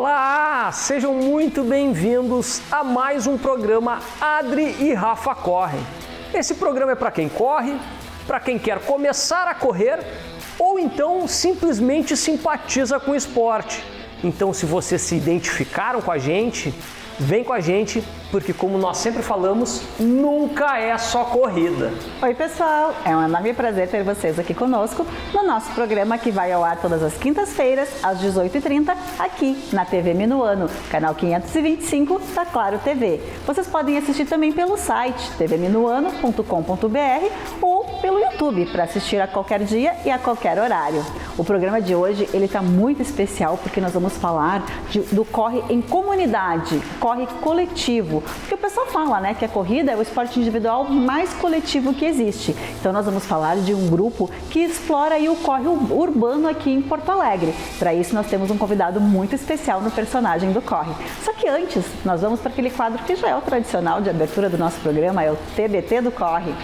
Olá, sejam muito bem-vindos a mais um programa Adri e Rafa Correm. Esse programa é para quem corre, para quem quer começar a correr ou então simplesmente simpatiza com o esporte. Então, se vocês se identificaram com a gente, vem com a gente, porque como nós sempre falamos, nunca é só corrida. Oi pessoal, é um enorme prazer ter vocês aqui conosco no nosso programa que vai ao ar todas as quintas-feiras, às 18h30, aqui na TV Minuano, canal 525 da Claro TV. Vocês podem assistir também pelo site tvminuano.com.br ou pelo YouTube para assistir a qualquer dia e a qualquer horário. O programa de hoje ele está muito especial porque nós vamos falar do corre em comunidade, corre coletivo. Porque o pessoal fala, né, que a corrida é o esporte individual mais coletivo que existe. Então nós vamos falar de um grupo que explora aí o corre urbano aqui em Porto Alegre. Para isso nós temos um convidado muito especial no personagem do corre. Só que antes, nós vamos para aquele quadro que já é o tradicional de abertura do nosso programa, é o TBT do corre.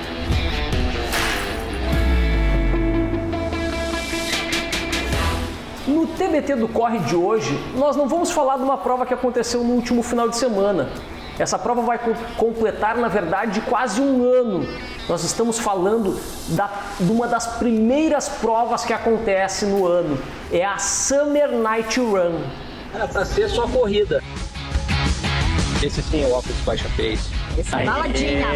No TBT do Corre de hoje, nós não vamos falar de uma prova que aconteceu no último final de semana. Essa prova vai completar, na verdade, quase um ano. Nós estamos falando de uma das primeiras provas que acontece no ano. É a Summer Night Run. Era pra ser só corrida. Esse sim é o óculos baixa pace. Essa baladinha.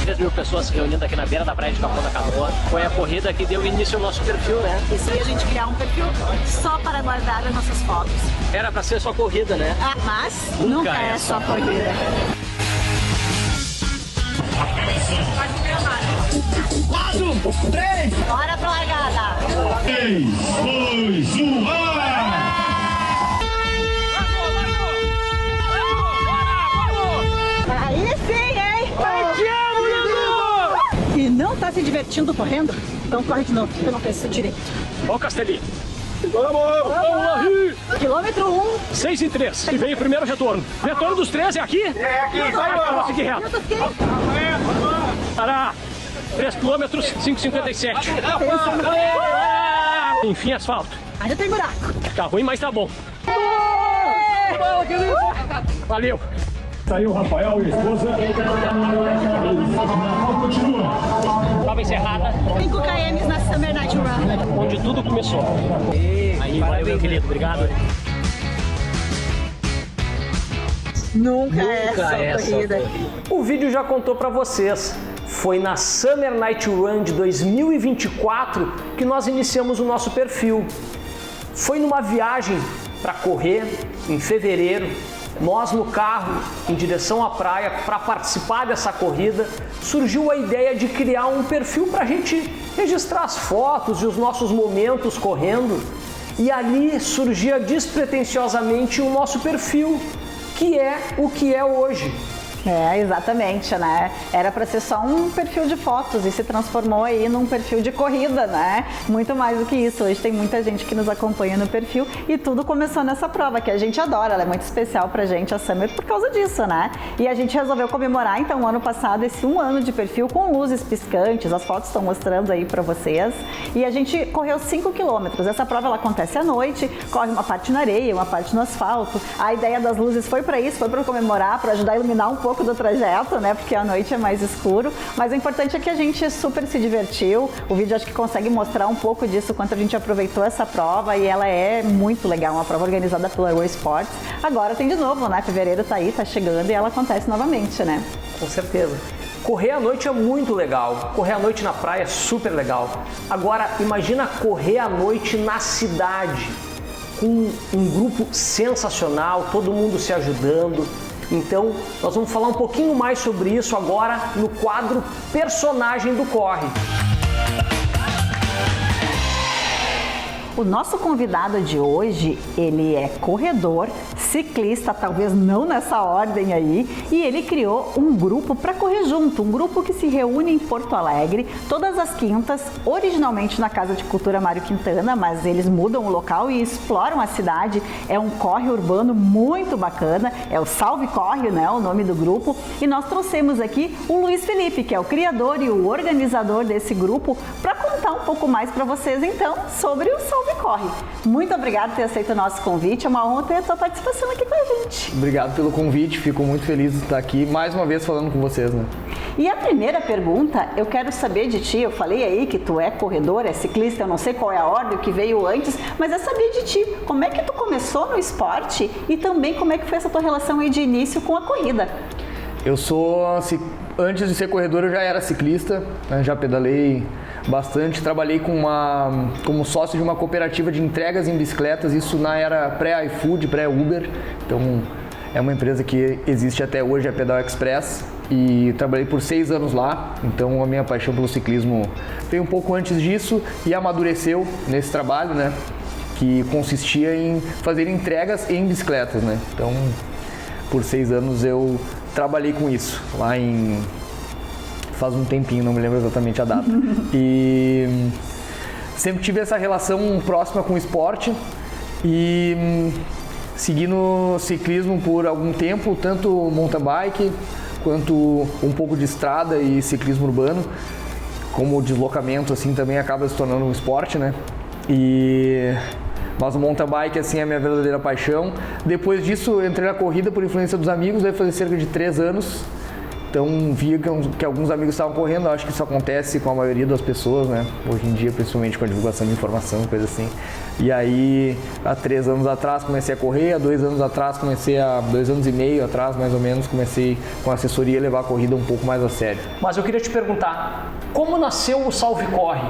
3 mil pessoas se reunindo aqui na beira da praia de Capão da Canoa. Foi a corrida que deu início ao nosso perfil, né? Isso aí, a gente criar um perfil só para guardar as nossas fotos. Era pra ser só corrida, né? Mas nunca é só corrida. 4, 3, Bora pra largada! 3, 2, 1, vai! Aí sim, hein? E não tá se divertindo correndo? Então corre de novo, porque eu não pensei direito. Ó o Castelinho. Vamos lá, Quilômetro 1. 6 e 3. E vem o primeiro retorno. Retorno dos 3 é aqui? É aqui. Vamos seguir reto. Para 3 quilômetros, 5,57. Enfim, asfalto. Ainda tem buraco. Tá ruim, mas tá bom. Valeu. Saiu o Rafael e a esposa. Continua. Prova encerrada, 5 km na Summer Night Run. onde tudo começou. Aí, valeu, meu querido. Obrigado. Nunca é só corrida. O vídeo já contou para vocês. Foi na Summer Night Run de 2024 que nós iniciamos o nosso perfil. Foi numa viagem para correr em fevereiro. Nós no carro, em direção à praia, para participar dessa corrida, surgiu a ideia de criar um perfil para a gente registrar as fotos e os nossos momentos correndo. E ali surgia despretensiosamente o nosso perfil, que é o que é hoje. É, exatamente, né? Era para ser só um perfil de fotos e se transformou aí num perfil de corrida, né? Muito mais do que isso. Hoje tem muita gente que nos acompanha no perfil e tudo começou nessa prova, que a gente adora. Ela é muito especial pra gente, a Summer, por causa disso, né? E a gente resolveu comemorar, então, ano passado, esse 1 ano de perfil com luzes piscantes. As fotos estão mostrando aí pra vocês. E a gente correu 5 quilômetros. Essa prova, ela acontece à noite, corre uma parte na areia, uma parte no asfalto. A ideia das luzes foi pra isso, foi pra comemorar, pra ajudar a iluminar um pouco do trajeto, né? Porque a noite é mais escuro. Mas o importante é que a gente super se divertiu. O vídeo acho que consegue mostrar um pouco disso, quanto a gente aproveitou essa prova e ela é muito legal, uma prova organizada pela World Sports. Agora tem de novo, né? Fevereiro tá aí, tá chegando e ela acontece novamente, né? Com certeza. Correr à noite é muito legal. Correr à noite na praia é super legal. Agora, imagina correr à noite na cidade, com um grupo sensacional, todo mundo se ajudando. Então, nós vamos falar um pouquinho mais sobre isso agora no quadro Personagem do Corre. O nosso convidado de hoje, ele é corredor, ciclista, talvez não nessa ordem aí, e ele criou um grupo para correr junto, um grupo que se reúne em Porto Alegre todas as quintas, originalmente na Casa de Cultura Mário Quintana, mas eles mudam o local e exploram a cidade. É um corre urbano muito bacana, é o Salve Corre, né, o nome do grupo, e nós trouxemos aqui o Luiz Felipe, que é o criador e o organizador desse grupo, para contar um pouco mais para vocês então sobre o Salve Corre. Muito obrigada por ter aceito o nosso convite, é uma honra ter a sua participação aqui com a gente. Obrigado pelo convite, fico muito feliz de estar aqui mais uma vez falando com vocês, né? E a primeira pergunta, eu quero saber de ti, eu falei aí que tu é corredor, é ciclista, eu não sei qual é a ordem que veio antes, mas é saber de ti, como é que tu começou no esporte e também como é que foi essa tua relação aí de início com a corrida? Eu antes de ser corredor eu já era ciclista, né? Já pedalei bastante, trabalhei como sócio de uma cooperativa de entregas em bicicletas, isso na era pré-iFood, pré-Uber, então é uma empresa que existe até hoje, a Pedal Express, e trabalhei por 6 anos lá, então a minha paixão pelo ciclismo veio um pouco antes disso e amadureceu nesse trabalho, né, que consistia em fazer entregas em bicicletas, né, então por 6 anos eu trabalhei com isso, faz um tempinho, não me lembro exatamente a data, e sempre tive essa relação próxima com o esporte e segui no ciclismo por algum tempo, tanto mountain bike quanto um pouco de estrada e ciclismo urbano, como o deslocamento assim também acaba se tornando um esporte, né? Mas o mountain bike assim é a minha verdadeira paixão. Depois disso entrei na corrida por influência dos amigos, vai fazer cerca de 3 anos. Então via que alguns amigos estavam correndo, eu acho que isso acontece com a maioria das pessoas, né? Hoje em dia, principalmente com a divulgação de informação, coisa assim. E aí, há 3 anos atrás comecei a correr, há 2 anos atrás 2 anos e meio atrás, mais ou menos, comecei com a assessoria a levar a corrida um pouco mais a sério. Mas eu queria te perguntar, como nasceu o Salve Corre?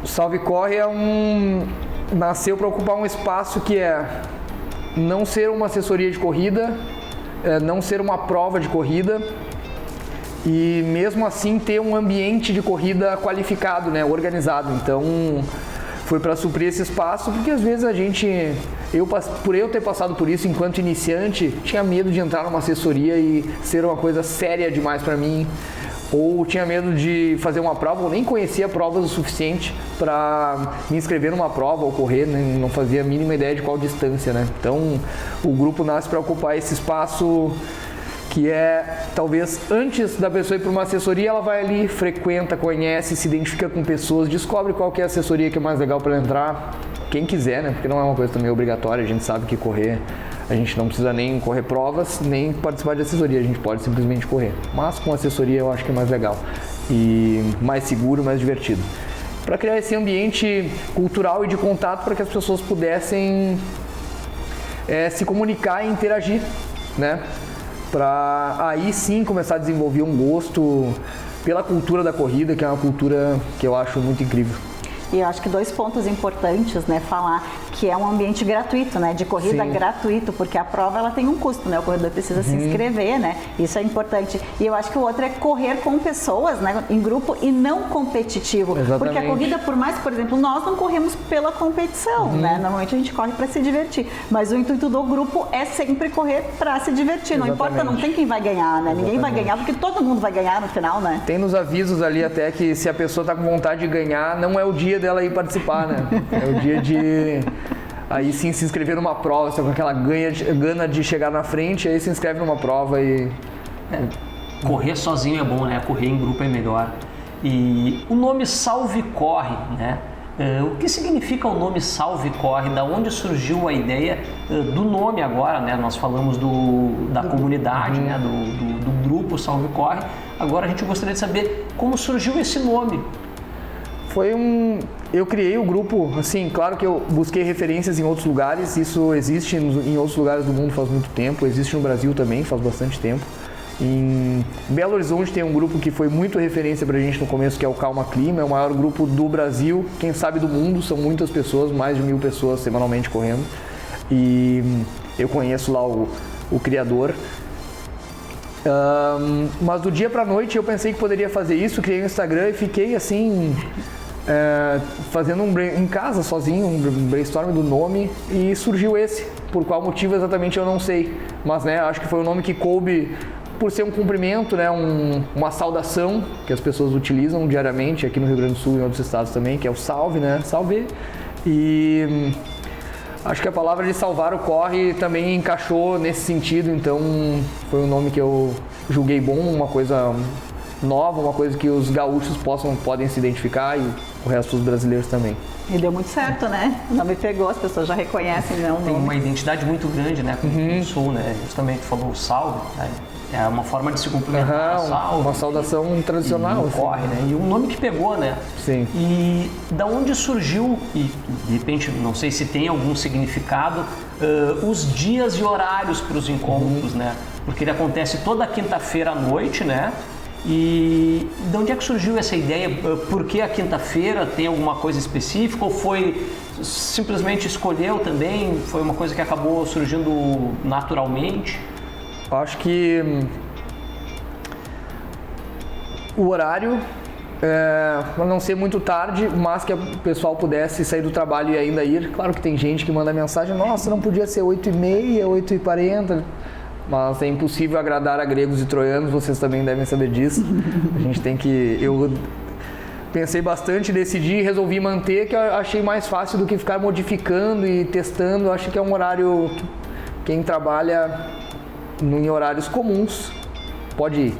O Salve Corre nasceu para ocupar um espaço que é não ser uma assessoria de corrida, não ser uma prova de corrida e mesmo assim ter um ambiente de corrida qualificado, né, organizado. Então foi para suprir esse espaço, porque às vezes por eu ter passado por isso enquanto iniciante, tinha medo de entrar numa assessoria e ser uma coisa séria demais para mim, ou tinha medo de fazer uma prova, ou nem conhecia provas o suficiente para me inscrever numa prova ou correr, né? Não fazia a mínima ideia de qual distância, né? Então o grupo nasce para ocupar esse espaço que é, talvez antes da pessoa ir para uma assessoria, ela vai ali, frequenta, conhece, se identifica com pessoas, descobre qual que é a assessoria que é mais legal para ela entrar, quem quiser, né? Porque não é uma coisa também obrigatória, a gente sabe que correr, a gente não precisa nem correr provas, nem participar de assessoria, a gente pode simplesmente correr. Mas com assessoria eu acho que é mais legal e mais seguro, mais divertido. Para criar esse ambiente cultural e de contato para que as pessoas pudessem se comunicar e interagir, né? Para aí sim começar a desenvolver um gosto pela cultura da corrida, que é uma cultura que eu acho muito incrível. E eu acho que 2 pontos importantes, né, falar que é um ambiente gratuito, né, de corrida Sim. gratuito, porque a prova ela tem um custo, né, o corredor precisa se inscrever, né, isso é importante. E eu acho que o outro é correr com pessoas, né, em grupo e não competitivo. Exatamente. Porque a corrida, por mais que, por exemplo, nós não corremos pela competição, né, normalmente a gente corre para se divertir, mas o intuito do grupo é sempre correr para se divertir, não importa, não tem quem vai ganhar, né, ninguém vai ganhar, porque todo mundo vai ganhar no final, né. Tem nos avisos ali até que se a pessoa está com vontade de ganhar, não é o dia dela ir participar, né, é o dia de... Aí sim se inscrever numa prova, você tá com aquela gana de chegar na frente, aí se inscreve numa prova e... Correr sozinho é bom, né? Correr em grupo é melhor. E o nome Salve Corre, né? O que significa o nome Salve Corre? Da onde surgiu a ideia do nome agora, né? Nós falamos da comunidade, né? Do grupo Salve Corre. Agora a gente gostaria de saber como surgiu esse nome. Eu criei o grupo, assim, claro que eu busquei referências em outros lugares, isso existe em outros lugares do mundo faz muito tempo, existe no Brasil também, faz bastante tempo. Em Belo Horizonte tem um grupo que foi muito referência pra gente no começo, que é o Calma Clima, é o maior grupo do Brasil, quem sabe do mundo, são muitas pessoas, mais de 1000 pessoas semanalmente correndo. E eu conheço lá o criador. Mas do dia pra noite eu pensei que poderia fazer isso, criei um Instagram e fiquei assim... fazendo em casa, sozinho, um brainstorm do nome, e surgiu esse. Por qual motivo exatamente eu não sei, mas né, acho que foi um nome que coube por ser um cumprimento, né, uma saudação que as pessoas utilizam diariamente aqui no Rio Grande do Sul e em outros estados também, que é o salve, né, salve. E acho que a palavra de salvar o corre também encaixou nesse sentido, então foi um nome que eu julguei bom, uma coisa nova, uma coisa que os gaúchos podem se identificar e o resto dos brasileiros também. E deu muito certo, né? O nome pegou, as pessoas já reconhecem, né? Tem uma identidade muito grande, né, com o Sul, né? Justamente tu falou o salve, né? É uma forma de se cumprimentar, salve. Uma saudação tradicional. Um corre, né? E um nome que pegou, né? Sim. E da onde surgiu, e de repente, não sei se tem algum significado, os dias e horários para os encontros, né? Porque ele acontece toda quinta-feira à noite, né? E de onde é que surgiu essa ideia? Por que a quinta-feira? Tem alguma coisa específica ou foi simplesmente escolheu também? Foi uma coisa que acabou surgindo naturalmente? Acho que o horário, para não ser muito tarde, mas que o pessoal pudesse sair do trabalho e ainda ir. Claro que tem gente que manda mensagem, nossa, não podia ser 8h30, 8h40, mas é impossível agradar a gregos e troianos, vocês também devem saber disso. A gente tem que... Eu pensei bastante, decidi e resolvi manter, que eu achei mais fácil do que ficar modificando e testando. Acho que é um horário que quem trabalha em horários comuns pode ir.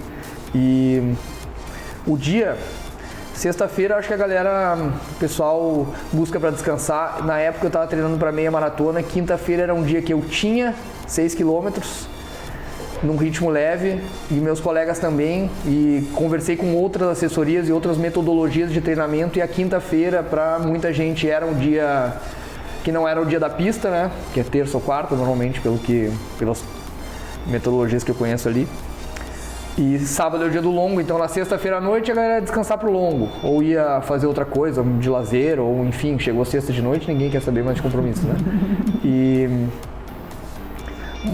E o dia, sexta-feira, acho que a galera, o pessoal busca para descansar. Na época eu estava treinando para meia maratona, quinta-feira era um dia que eu tinha 6 quilômetros num ritmo leve e meus colegas também, e conversei com outras assessorias e outras metodologias de treinamento, e a quinta-feira para muita gente era um dia que não era o dia da pista, né, que é terça ou quarta normalmente, pelas metodologias que eu conheço ali, e sábado é o dia do longo, então na sexta-feira à noite a galera ia descansar pro longo, ou ia fazer outra coisa de lazer, ou enfim, chegou sexta de noite, ninguém quer saber mais de compromisso, né,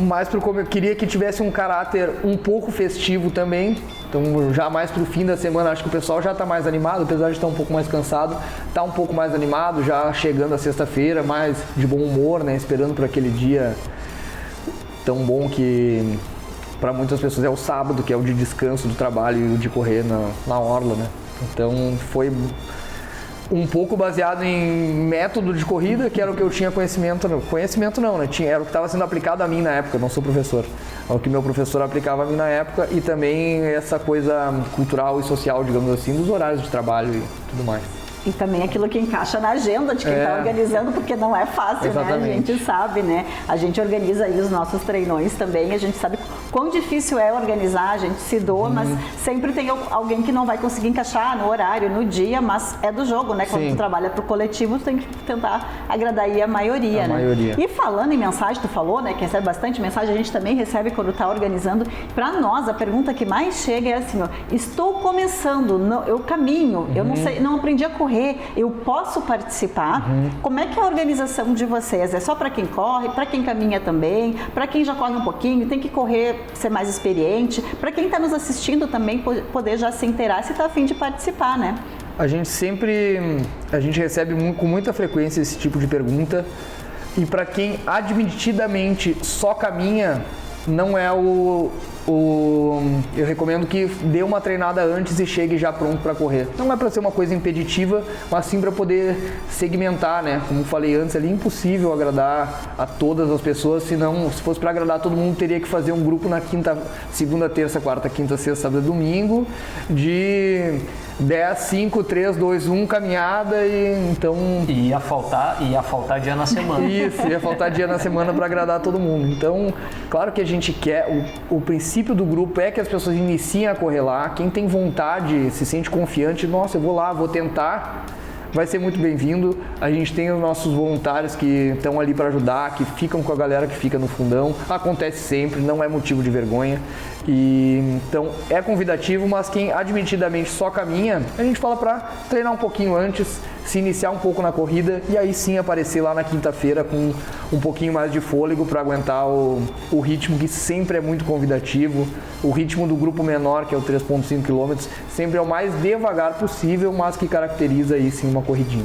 mas como eu queria que tivesse um caráter um pouco festivo também, então já mais pro fim da semana acho que o pessoal já está mais animado, apesar de estar um pouco mais cansado, está um pouco mais animado, já chegando a sexta-feira, mais de bom humor, né, esperando por aquele dia tão bom que para muitas pessoas é o sábado, que é o de descanso do trabalho e o de correr na orla, né, então foi um pouco baseado em método de corrida, que era o que eu tinha conhecimento não, né? Era o que estava sendo aplicado a mim na época, eu não sou professor. É o que meu professor aplicava a mim na época, e também essa coisa cultural e social, digamos assim, dos horários de trabalho e tudo mais. E também aquilo que encaixa na agenda de quem está organizando, porque não é fácil, exatamente, né? A gente sabe, né? A gente organiza aí os nossos treinões também, a gente sabe quão difícil é organizar, a gente se doa, mas sempre tem alguém que não vai conseguir encaixar no horário, no dia, mas é do jogo, né? Quando tu trabalha pro coletivo, tu tem que tentar agradar aí a maioria, né? Maioria. E falando em mensagem, tu falou, né, que recebe bastante mensagem, a gente também recebe quando tá organizando. Para nós, a pergunta que mais chega é assim, ó, estou começando, eu caminho, eu não sei, não aprendi a correr, eu posso participar? Como é que é a organização de vocês? É só para quem corre, para quem caminha também, para quem já corre um pouquinho, tem que correr, ser mais experiente, para quem está nos assistindo também poder já se inteirar se está a fim de participar, né? A gente recebe com muita frequência esse tipo de pergunta, e para quem admitidamente só caminha, não é eu recomendo que dê uma treinada antes e chegue já pronto para correr. Não é para ser uma coisa impeditiva, mas sim para poder segmentar, né? Como falei antes, ali é impossível agradar a todas as pessoas, se fosse para agradar todo mundo, teria que fazer um grupo na segunda, terça, quarta, quinta, sexta, sábado e domingo, de 10, 5, 3, 2, 1, caminhada, e então... Ia faltar dia na semana. Isso, ia faltar dia na semana para agradar todo mundo. Então, claro que a gente quer, o princípio do grupo é que as pessoas iniciem a correr lá, quem tem vontade, se sente confiante, nossa, eu vou lá, vou tentar, vai ser muito bem-vindo. A gente tem os nossos voluntários que estão ali para ajudar, que ficam com a galera que fica no fundão, acontece sempre, não é motivo de vergonha. E então é convidativo, mas quem admitidamente só caminha, a gente fala para treinar um pouquinho antes, se iniciar um pouco na corrida e aí sim aparecer lá na quinta-feira com um pouquinho mais de fôlego para aguentar o ritmo que sempre é muito convidativo. O ritmo do grupo menor, que é o 3,5 km, sempre é o mais devagar possível, mas que caracteriza aí sim uma corridinha.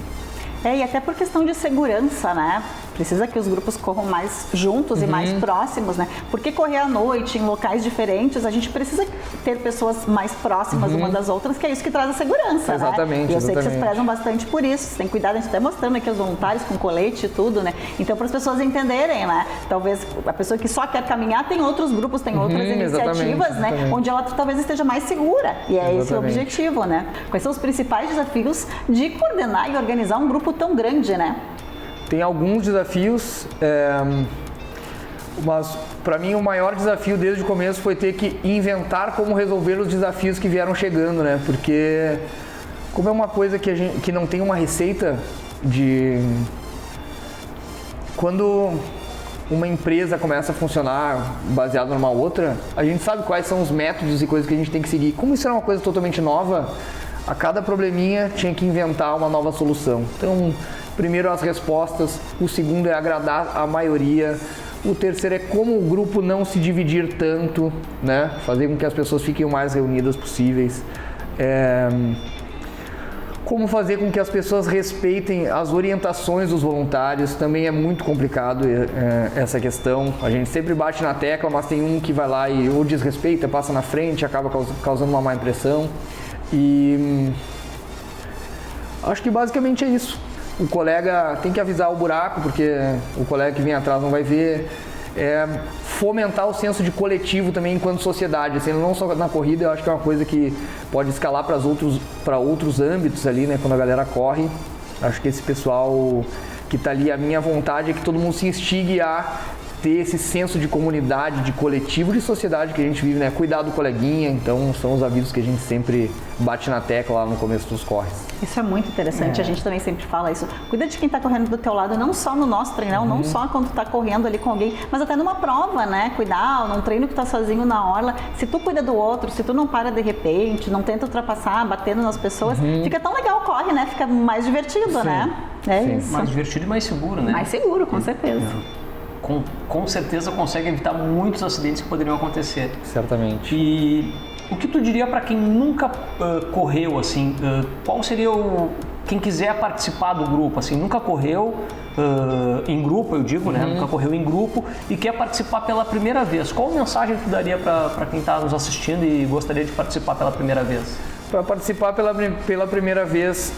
E até por questão de segurança, né? Precisa que os grupos corram mais juntos e mais próximos, né? Porque correr à noite em locais diferentes, a gente precisa ter pessoas mais próximas uma das outras, que é isso que traz a segurança, exatamente, né? E eu sei que exatamente. vocês prezam bastante por isso. Vocês têm cuidado, a gente está mostrando aqui os voluntários com colete e tudo, né? Então, para as pessoas entenderem, né? Talvez a pessoa que só quer caminhar tem outros grupos, tem outras iniciativas, né? Onde ela talvez esteja mais segura. E é esse o objetivo, né? Quais são os principais desafios de coordenar e organizar um grupo tão grande, né? Tem alguns desafios, mas para mim o maior desafio desde o começo foi ter que inventar como resolver os desafios que vieram chegando, né? Porque como é uma coisa que não tem uma receita de... Quando uma empresa começa a funcionar baseada numa outra, a gente sabe quais são os métodos e coisas que a gente tem que seguir. Como isso era uma coisa totalmente nova, a cada probleminha tinha que inventar uma nova solução. Então, primeiro as respostas, o segundo é agradar a maioria, o terceiro é como o grupo não se dividir tanto, né? Fazer com que as pessoas fiquem o mais reunidas possíveis. Como fazer com que as pessoas respeitem as orientações dos voluntários, também é muito complicado essa questão. A gente sempre bate na tecla, mas tem um que vai lá e ou desrespeita, passa na frente, acaba causando uma má impressão. E acho que basicamente é isso. O colega tem que avisar o buraco, porque o colega que vem atrás não vai ver. Fomentar o senso de coletivo também enquanto sociedade, assim, não só na corrida, eu acho que é uma coisa que pode escalar para outros âmbitos ali, né, quando a galera corre. Acho que esse pessoal que está ali, a minha vontade é que todo mundo se instigue a ter esse senso de comunidade, de coletivo, de sociedade que a gente vive, né? Cuidar do coleguinha, então são os avisos que a gente sempre bate na tecla lá no começo dos corres. Isso é muito interessante, a gente também sempre fala isso. Cuida de quem está correndo do teu lado, não só no nosso treinão, não só quando tu está correndo ali com alguém, mas até numa prova, né? Cuidar, num treino que tu tá sozinho na orla, se tu cuida do outro, se tu não para de repente, não tenta ultrapassar, batendo nas pessoas, fica tão legal o corre, né? Fica mais divertido, né? É isso. Mais divertido e mais seguro, né? Mais seguro, com certeza. Com certeza consegue evitar muitos acidentes que poderiam acontecer. Certamente. E o que tu diria para quem nunca correu, assim, qual seria quem quiser participar do grupo, assim, nunca correu em grupo, eu digo, né? Nunca correu em grupo e quer participar pela primeira vez. Qual mensagem tu daria para quem está nos assistindo e gostaria de participar pela primeira vez? Para participar pela primeira vez,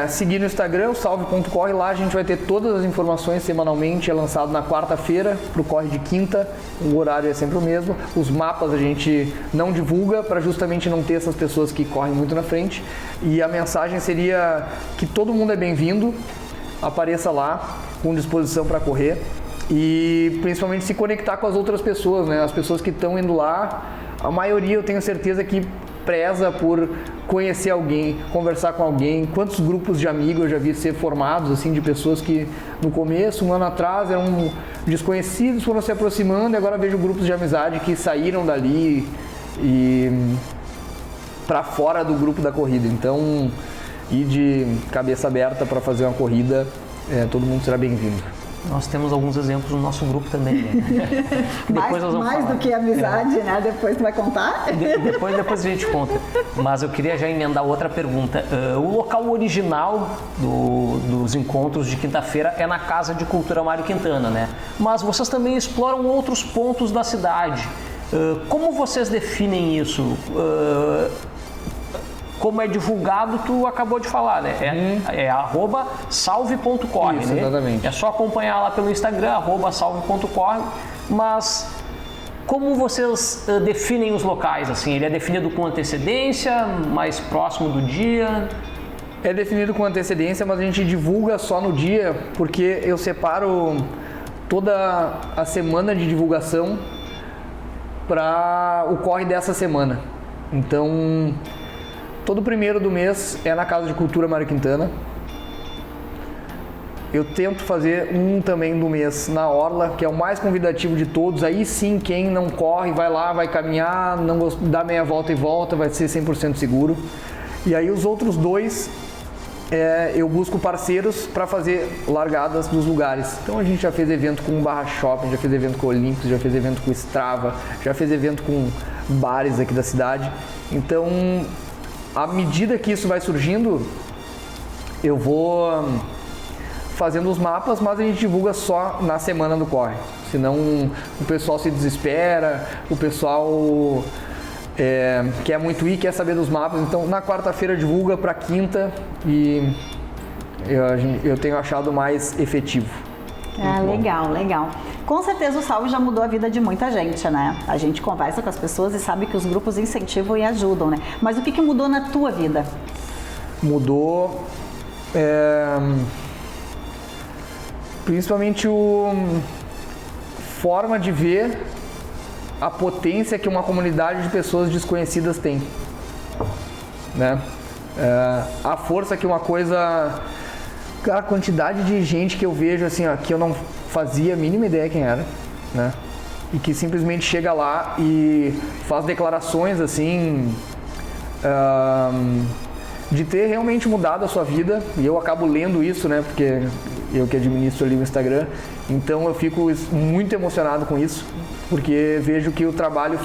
seguir no Instagram, o salve.corre, lá a gente vai ter todas as informações semanalmente, é lançado na quarta-feira, para o corre de quinta, o horário é sempre o mesmo. Os mapas a gente não divulga para justamente não ter essas pessoas que correm muito na frente. E a mensagem seria que todo mundo é bem-vindo, apareça lá com disposição para correr e principalmente se conectar com as outras pessoas, né? As pessoas que estão indo lá, a maioria eu tenho certeza que preza por conhecer alguém, conversar com alguém. Quantos grupos de amigos eu já vi ser formados, assim, de pessoas que no começo, um ano atrás, eram desconhecidos, foram se aproximando e agora vejo grupos de amizade que saíram dali e para fora do grupo da corrida. Então, ir de cabeça aberta para fazer uma corrida, todo mundo será bem-vindo. Nós temos alguns exemplos no nosso grupo também, né? mais do que amizade, né? Depois tu vai contar? Depois a gente conta. Mas eu queria já emendar outra pergunta. O local original dos encontros de quinta-feira é na Casa de Cultura Mário Quintana, né? Mas vocês também exploram outros pontos da cidade. Como vocês definem isso? Como é divulgado, tu acabou de falar, né? É @salve.corre, isso, né? Exatamente. É só acompanhar lá pelo Instagram, @salve.corre. Mas como vocês definem os locais? Assim, ele é definido com antecedência, mais próximo do dia? É definido com antecedência, mas a gente divulga só no dia, porque eu separo toda a semana de divulgação para o corre dessa semana. Então, todo primeiro do mês é na Casa de Cultura Mário Quintana. Eu tento fazer um também do mês na Orla, que é o mais convidativo de todos. Aí sim, quem não corre, vai lá, vai caminhar, não dá meia volta e volta, vai ser 100% seguro. E aí os outros dois eu busco parceiros para fazer largadas dos lugares. Então a gente já fez evento com o Barra Shopping, já fez evento com o Olympus, já fez evento com o Strava, já fez evento com bares aqui da cidade. Então, à medida que isso vai surgindo, eu vou fazendo os mapas, mas a gente divulga só na semana do corre. Senão o pessoal se desespera, o pessoal quer muito ir, quer saber dos mapas. Então na quarta-feira divulga para quinta e eu tenho achado mais efetivo. Legal, legal. Com certeza o Salve já mudou a vida de muita gente, né? A gente conversa com as pessoas e sabe que os grupos incentivam e ajudam, né? Mas o que mudou na tua vida? Mudou principalmente forma de ver a potência que uma comunidade de pessoas desconhecidas tem, né? A força que uma coisa, a quantidade de gente que eu vejo assim, ó, que eu não fazia a mínima ideia quem era, né? E que simplesmente chega lá e faz declarações assim, de ter realmente mudado a sua vida, e eu acabo lendo isso, né? Porque eu que administro ali o Instagram, então eu fico muito emocionado com isso, porque vejo que o trabalho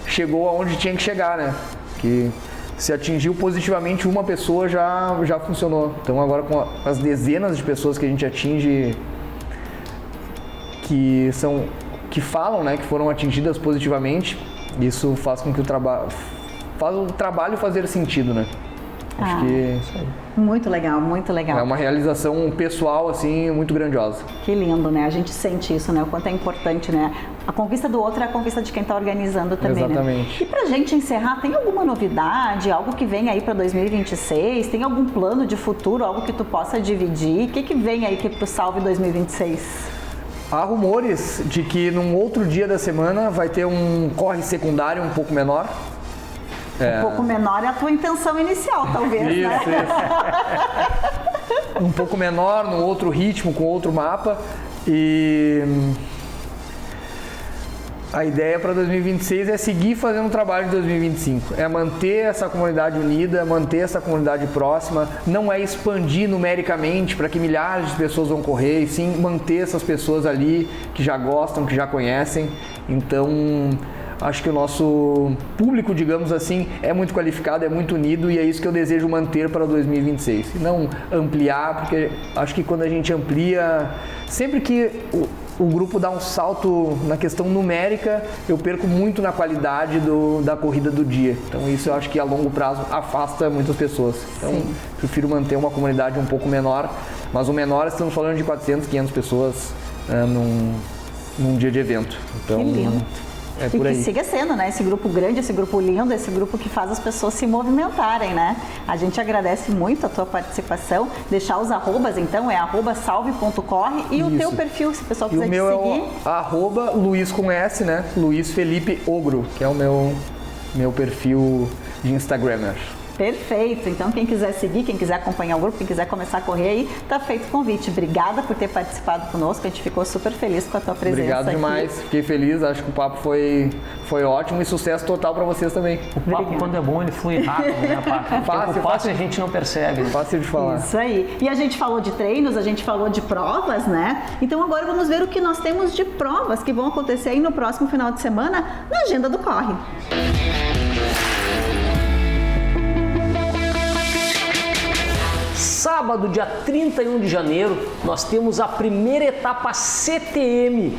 chegou aonde tinha que chegar, né? Que se atingiu positivamente uma pessoa já funcionou. Então agora com as dezenas de pessoas que a gente atinge, que falam, né, que foram atingidas positivamente, isso faz com que o trabalho fazer sentido, né? Acho que é isso aí. Muito legal, muito legal. É uma realização pessoal, assim, muito grandiosa. Que lindo, né? A gente sente isso, né? O quanto é importante, né? A conquista do outro é a conquista de quem está organizando também, exatamente. Né? E pra gente encerrar, tem alguma novidade, algo que vem aí para 2026? Tem algum plano de futuro, algo que tu possa dividir? O que vem aí pro Salve 2026? Há rumores de que num outro dia da semana vai ter um corre secundário um pouco menor. Um pouco menor é a tua intenção inicial, talvez, isso, né? Isso. Um pouco menor, num outro ritmo, com outro mapa. E a ideia para 2026 é seguir fazendo o trabalho de 2025. É manter essa comunidade unida, manter essa comunidade próxima. Não é expandir numericamente para que milhares de pessoas vão correr, e sim manter essas pessoas ali que já gostam, que já conhecem. Então, acho que o nosso público, digamos assim, é muito qualificado, é muito unido, e é isso que eu desejo manter para 2026. E não ampliar, porque acho que quando a gente amplia, sempre que o grupo dá um salto na questão numérica, eu perco muito na qualidade da corrida do dia. Então isso eu acho que a longo prazo afasta muitas pessoas. Então prefiro manter uma comunidade um pouco menor, mas o menor estamos falando de 400, 500 pessoas num dia de evento. Então, que lindo. É por aí. E que siga sendo, né? Esse grupo grande, esse grupo lindo, esse grupo que faz as pessoas se movimentarem, né? A gente agradece muito a tua participação. Deixar os arrobas, então, é @salve.corre e isso. O teu perfil, se o pessoal quiser te seguir. O meu é @Luiz com S, né? Luiz Felipe Ogro, que é o meu perfil de Instagrammer. Perfeito, então quem quiser seguir, quem quiser acompanhar o grupo, quem quiser começar a correr aí, tá feito o convite. Obrigada por ter participado conosco, a gente ficou super feliz com a tua presença. Obrigado demais, aqui. Fiquei feliz, acho que o papo foi ótimo e sucesso total para vocês também. O papo, quando é bom, ele flui rápido, né, Paco? Fácil a gente não percebe. Fácil de falar. Isso aí. E a gente falou de treinos, a gente falou de provas, né? Então agora vamos ver o que nós temos de provas que vão acontecer aí no próximo final de semana na agenda do Corre. Sábado, dia 31 de janeiro, nós temos a primeira etapa CTM,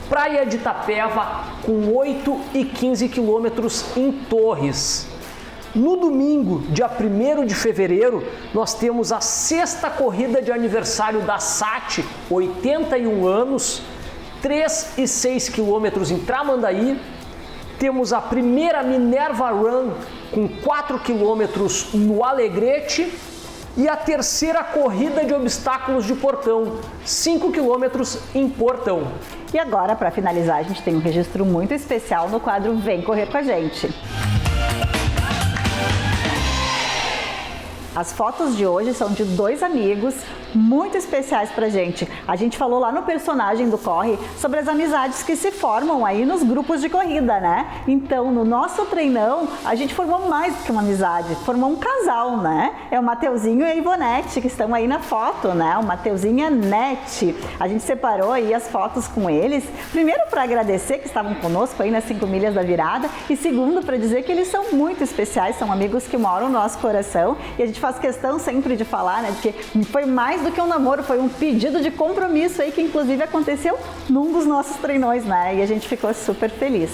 Praia de Itapeva, com 8 e 15 quilômetros em Torres. No domingo, dia 1º de fevereiro, nós temos a 6ª corrida de aniversário da SAT, 81 anos, 3 e 6 quilômetros em Tramandaí. Temos a primeira Minerva Run, com 4 quilômetros no Alegrete. E a terceira corrida de obstáculos de Portão, 5 quilômetros em Portão. E agora, para finalizar, a gente tem um registro muito especial no quadro Vem Correr com a Gente. As fotos de hoje são de 2 amigos, muito especiais pra gente. A gente falou lá no personagem do Corre sobre as amizades que se formam aí nos grupos de corrida, né? Então, no nosso treinão, a gente formou mais do que uma amizade, formou um casal, né? É o Mateuzinho e a Ivonete, que estão aí na foto, né? O Mateuzinho e a Nete. A gente separou aí as fotos com eles, primeiro para agradecer que estavam conosco aí nas 5 milhas da virada, e segundo para dizer que eles são muito especiais, são amigos que moram no nosso coração, e a gente faz questão sempre de falar, né? Porque foi mais do que um namoro, foi um pedido de compromisso aí que inclusive aconteceu num dos nossos treinões, né? E a gente ficou super feliz.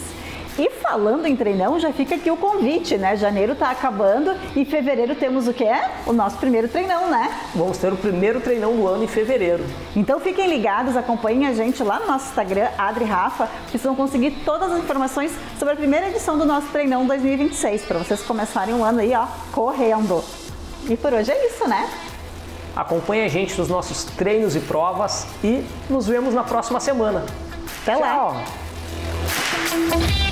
E falando em treinão, já fica aqui o convite, né? Janeiro tá acabando e em fevereiro temos o quê? O nosso primeiro treinão, né? Vamos ter o primeiro treinão do ano em fevereiro. Então fiquem ligados, acompanhem a gente lá no nosso Instagram, Adri e Rafa, que vocês vão conseguir todas as informações sobre a primeira edição do nosso treinão 2026, para vocês começarem o ano aí, ó, correndo. E por hoje é isso, né? Acompanhe a gente nos nossos treinos e provas e nos vemos na próxima semana. Até lá! Tchau!